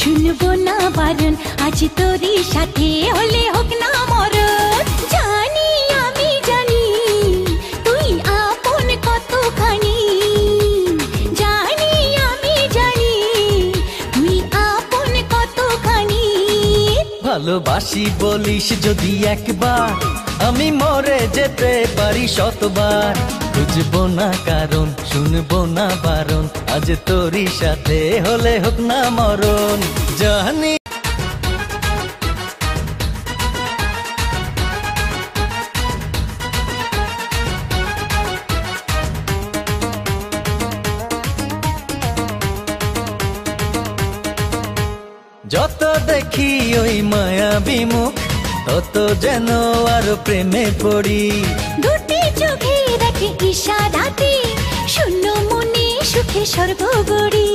শুনবো না বারণ, আজ তোরই সাথে হলে হোক না মরণ। জানি আমি জানি তুই আপন কতখানি, জানি আমি জানি তুই আপন কতখানি। ভালোবাসি বলিস যদি একবার, আমি মরে যেতে পারি শতবার। বুঝবো না কারণ, শুনবো না বারণ, আজ তোরই সাথে হলে হোক না মরণ। জানি যত দেখি ওই মায়াবী মুখ, তত যেন আরো প্রেমে পড়ি। দুটি চোখে রাখে ইশারাতে, শূন্য মনে সুখে স্বর্গ গড়ি।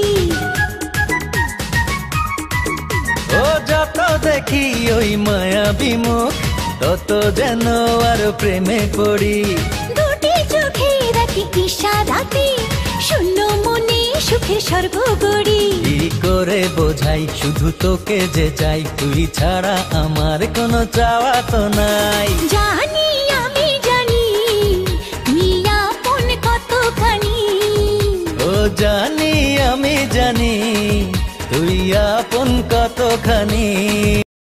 ও যত দেখি ওই মায়াবী মুখ, তত যেন আরো প্রেমে পড়ি। দুটি চোখে রাখি ইশারাতে, শূন্য মনে সুখে স্বর্গ গড়ি। কি করে বোঝাই শুধু তোকে যে চাই, তুই ছাড়া আমার কোনো চাওয়া তো নাই। জানি আমি জানি তুই আপন কতখানি, ও জানি আমি জানি তুই আপন কতখানি।